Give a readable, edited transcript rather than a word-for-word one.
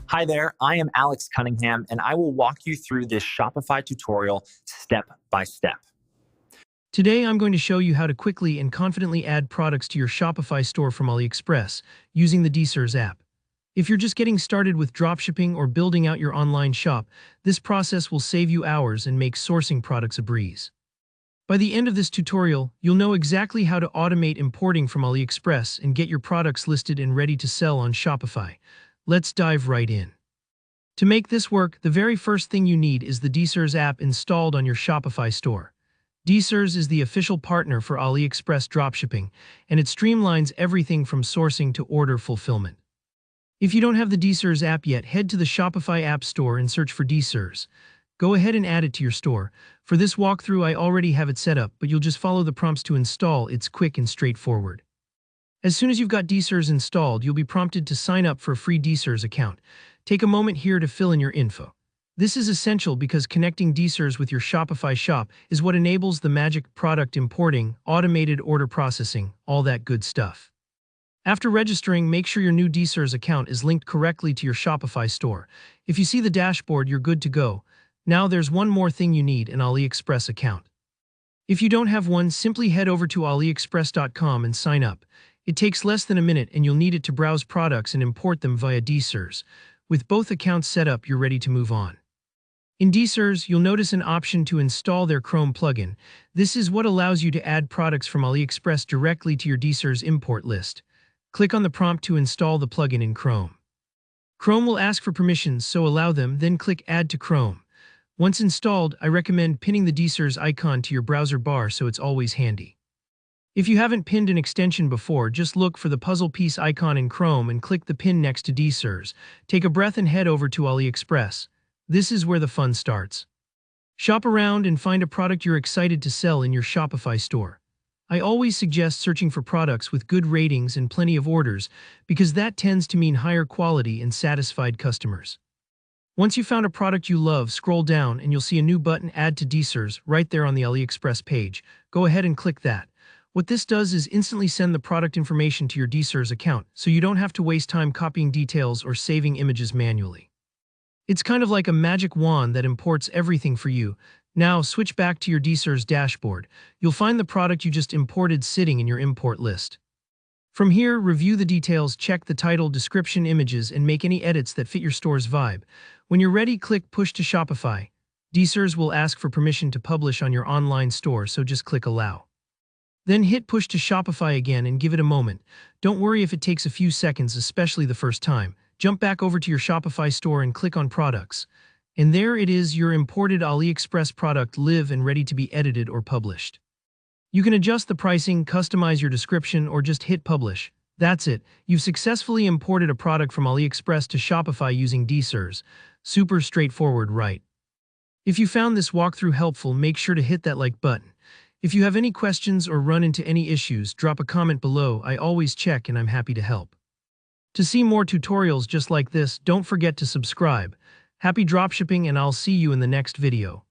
Hi there, I am Alex Cunningham, and I will walk you through this Shopify tutorial step by step. Today, I'm going to show you how to quickly and confidently add products to your Shopify store from Aliexpress using the DSers app. If you're just getting started with dropshipping or building out your online shop, this process will save you hours and make sourcing products a breeze. By the end of this tutorial, you'll know exactly how to automate importing from Aliexpress and get your products listed and ready to sell on Shopify. Let's dive right in. To make this work, the very first thing you need is the DSers app installed on your Shopify store. DSers is the official partner for Aliexpress dropshipping, and it streamlines everything from sourcing to order fulfillment. If you don't have the DSers app yet, head to the Shopify App Store and search for DSers. Go ahead and add it to your store. For this walkthrough, I already have it set up, but you'll just follow the prompts to install. It's quick and straightforward. As soon as you've got DSers installed, you'll be prompted to sign up for a free DSers account. Take a moment here to fill in your info. This is essential because connecting DSers with your Shopify shop is what enables the magic product importing, automated order processing, all that good stuff. After registering, make sure your new DSers account is linked correctly to your Shopify store. If you see the dashboard, you're good to go. Now there's one more thing you need: an Aliexpress account. If you don't have one, simply head over to aliexpress.com and sign up. It takes less than a minute and you'll need it to browse products and import them via DSers. With both accounts set up, you're ready to move on. In DSers, you'll notice an option to install their Chrome plugin. This is what allows you to add products from Aliexpress directly to your DSers import list. Click on the prompt to install the plugin in Chrome. Chrome will ask for permissions, so allow them, then click Add to Chrome. Once installed, I recommend pinning the DSers icon to your browser bar so it's always handy. If you haven't pinned an extension before, just look for the puzzle piece icon in Chrome and click the pin next to DSers. Take a breath and head over to Aliexpress. This is where the fun starts. Shop around and find a product you're excited to sell in your Shopify store. I always suggest searching for products with good ratings and plenty of orders because that tends to mean higher quality and satisfied customers. Once you've found a product you love, scroll down and you'll see a new button, Add to DSers, right there on the Aliexpress page. Go ahead and click that. What this does is instantly send the product information to your DSers account, so you don't have to waste time copying details or saving images manually. It's kind of like a magic wand that imports everything for you. Now, switch back to your DSers dashboard. You'll find the product you just imported sitting in your import list. From here, review the details, check the title, description, images, and make any edits that fit your store's vibe. When you're ready, click Push to Shopify. DSers will ask for permission to publish on your online store, so just click Allow. Then hit Push to Shopify again and give it a moment. Don't worry if it takes a few seconds, especially the first time. Jump back over to your Shopify store and click on Products. And there it is, your imported Aliexpress product live and ready to be edited or published. You can adjust the pricing, customize your description, or just hit Publish. That's it. You've successfully imported a product from Aliexpress to Shopify using DSers. Super straightforward, right? If you found this walkthrough helpful, make sure to hit that like button. If you have any questions or run into any issues, drop a comment below. I always check and I'm happy to help. To see more tutorials just like this, don't forget to subscribe. Happy dropshipping, and I'll see you in the next video.